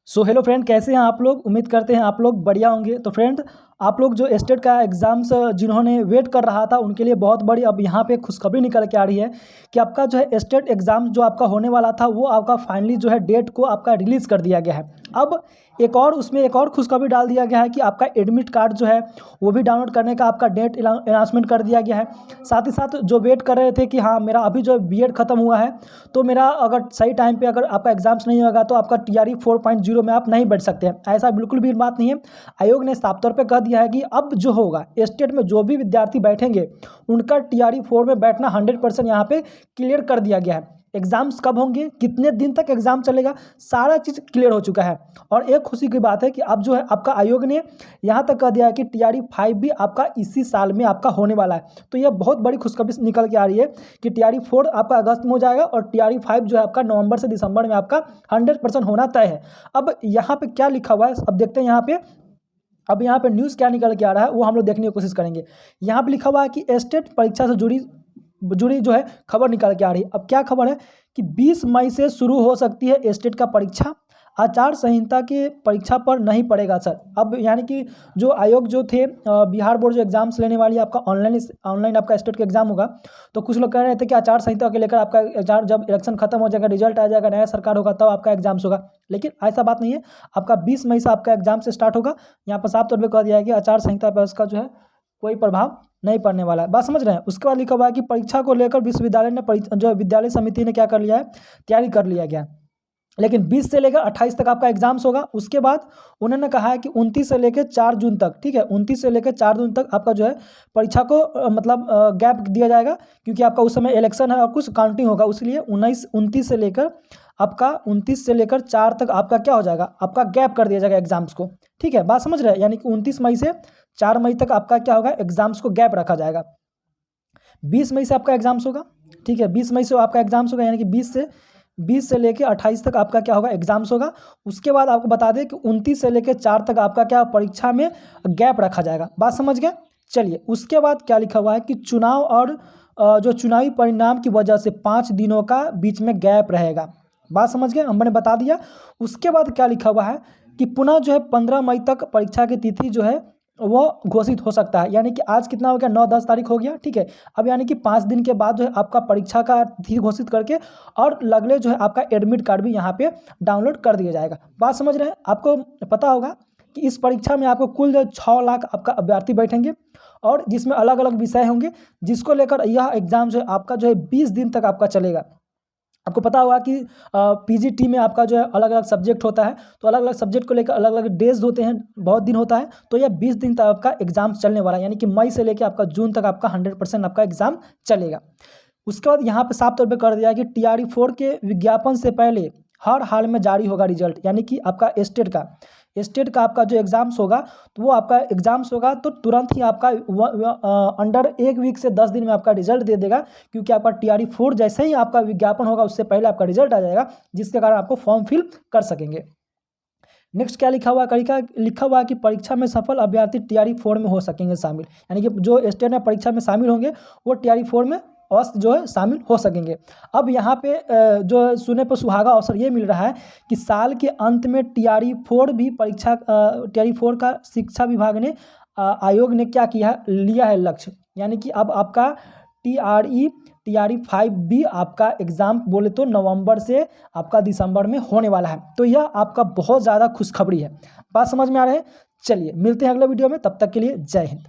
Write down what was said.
So hello friend, कैसे हैं आप लोग। उम्मीद करते हैं आप लोग बढ़िया होंगे। तो फ्रेंड, आप लोग जो स्टेट का एग्ज़ाम्स जिन्होंने वेट कर रहा था उनके लिए बहुत बड़ी अब यहाँ पे खुशखबरी निकल के आ रही है कि आपका जो है स्टेट एग्ज़ाम जो आपका होने वाला था वो आपका फाइनली जो है डेट को आपका रिलीज़ कर दिया गया है। अब एक और खुशखबरी डाल दिया गया है कि आपका एडमिट कार्ड जो है वो भी डाउनलोड करने का आपका डेट अनाउंसमेंट कर दिया गया है। साथ ही साथ जो वेट कर रहे थे कि हाँ मेरा अभी जो बीएड ख़त्म हुआ है तो मेरा अगर सही टाइम पे अगर आपका एग्ज़ाम्स नहीं होगा तो आपका TRE 4.0 में आप नहीं बैठ सकते हैं, ऐसा बिल्कुल भी बात नहीं है। आयोग ने साफ तौर पे कह दिया है कि अब जो होगा स्टेट में जो भी विद्यार्थी बैठेंगे उनका TRE 4 में बैठना 100% यहाँ पे क्लियर कर दिया गया है। एग्ज़ाम्स कब होंगे, कितने दिन तक एग्ज़ाम चलेगा, सारा चीज़ क्लियर हो चुका है। और एक खुशी की बात है कि अब जो है आपका आयोग ने यहाँ तक कह दिया है कि TRE 5 भी आपका इसी साल में आपका होने वाला है। तो यह बहुत बड़ी खुशखबरी निकल के आ रही है कि TRE 4 आपका अगस्त में हो जाएगा और TRE 5 जो है आपका नवंबर से दिसंबर में आपका 100% होना तय है। अब यहाँ पे क्या लिखा हुआ है, अब देखते हैं यहाँ पे। अब यहाँ पे न्यूज़ क्या निकल के आ रहा है वो हम लोग देखने की कोशिश करेंगे। यहाँ पे लिखा हुआ है कि स्टेट परीक्षा से जुड़ी जो है खबर निकल के आ रही है। अब क्या खबर है कि 20 मई से शुरू हो सकती है स्टेट का परीक्षा, आचार संहिता के परीक्षा पर नहीं पड़ेगा असर। अब यानी कि जो आयोग जो थे बिहार बोर्ड जो एग्जाम्स लेने वाली है आपका ऑनलाइन आपका स्टेट का एग्जाम होगा, तो कुछ लोग कह रहे थे कि आचार संहिता को लेकर आपका एग्जाम जब इलेक्शन खत्म हो जाएगा, रिजल्ट आ जाएगा, नया सरकार होगा तब आपका एग्जाम्स होगा। लेकिन ऐसा बात नहीं है, आपका 20 मई से आपका एग्जाम से स्टार्ट होगा। यहाँ पर साफ तौर पर कह दिया है कि आचार संहिता पर उसका जो है कोई प्रभाव नहीं पड़ने वाला है। बात समझ रहे हैं। उसके बाद लिखा हुआ है कि परीक्षा को लेकर विश्वविद्यालय ने जो विद्यालय समिति ने क्या कर लिया है, तैयारी कर लिया गया। लेकिन 20 से लेकर 28 तक आपका एग्जाम्स होगा। उसके बाद उन्होंने कहा है कि 29 से लेकर 4 जून तक, ठीक है, 29 से लेकर 4 जून तक आपका जो है परीक्षा को मतलब गैप दिया जाएगा, क्योंकि आपका उस समय इलेक्शन है और कुछ काउंटिंग होगा, इसलिए 29 से लेकर आपका 29 से लेकर 4 तक आपका क्या हो जाएगा, आपका गैप कर दिया जाएगा एग्जाम्स को। ठीक है, बात समझ रहे हैं। यानी कि 29 मई से 4 मई तक आपका क्या होगा, एग्जाम्स को गैप रखा जाएगा। 20 मई से आपका एग्जाम्स होगा, ठीक है, 20 मई से आपका एग्जाम्स होगा, यानी कि 20 से लेकर 28 तक आपका क्या होगा, एग्जाम्स होगा। उसके बाद आपको बता दें कि 29 से लेकर 4 तक आपका क्या परीक्षा में गैप रखा जाएगा। बात समझ गए। चलिए, उसके बाद क्या लिखा हुआ है कि चुनाव और जो चुनावी परिणाम की वजह से 5 दिनों का बीच में गैप रहेगा। बात समझ गए, हमने बता दिया। उसके बाद क्या लिखा हुआ है कि पुनः जो है 15 मई तक परीक्षा की तिथि जो है वो घोषित हो सकता है। यानी कि आज कितना हो गया, 9-10 तारीख हो गया, ठीक है। अब यानी कि 5 दिन के बाद जो है आपका परीक्षा का तिथि घोषित करके और लगले जो है आपका एडमिट कार्ड भी यहाँ पे डाउनलोड कर दिया जाएगा। बात समझ रहे हैं। आपको पता होगा कि इस परीक्षा में आपको कुल जो 6 लाख आपका अभ्यर्थी बैठेंगे और जिसमें अलग अलग विषय होंगे, जिसको लेकर यह एग्ज़ाम जो है आपका जो है 20 दिन तक आपका चलेगा। आपको पता होगा कि PGT में आपका जो है अलग अलग सब्जेक्ट होता है, तो अलग अलग सब्जेक्ट को लेकर अलग अलग डेज होते हैं, बहुत दिन होता है। तो यह 20 दिन तक आपका एग्जाम चलने वाला है, यानी कि मई से लेकर आपका जून तक आपका 100% आपका एग्जाम चलेगा। उसके बाद यहाँ पे साफ तौर पे कर दिया है कि TRE 4 के विज्ञापन से पहले हर हाल में जारी होगा रिजल्ट। यानी कि आपका स्टेट का आपका जो एग्ज़ाम्स होगा तो वो आपका एग्ज़ाम्स होगा तो तुरंत ही आपका अंडर 1 वीक से 10 दिन में आपका रिजल्ट दे देगा, क्योंकि आपका TRE 4 जैसे ही आपका विज्ञापन होगा उससे पहले आपका रिजल्ट आ जाएगा, जिसके कारण आपको फॉर्म फिल कर सकेंगे। नेक्स्ट क्या लिखा हुआ है, लिखा हुआ है कि परीक्षा में सफल अभ्यर्थी TRE 4 में हो सकेंगे शामिल। यानी कि जो स्टेट में परीक्षा में शामिल होंगे वो TRE 4 में अवश्य जो है शामिल हो सकेंगे। अब यहाँ पे जो सुने पर सुहागा अवसर ये मिल रहा है कि साल के अंत में TRE 4 भी परीक्षा TRE 4 का शिक्षा विभाग ने आयोग ने क्या किया, लिया है लक्ष्य। यानी कि अब आपका TRE 5 भी आपका एग्ज़ाम बोले तो नवंबर से आपका दिसंबर में होने वाला है। तो यह आपका बहुत ज़्यादा खुशखबरी है। बात समझ में आ रहा है। चलिए मिलते हैं अगले वीडियो में, तब तक के लिए जय हिंद।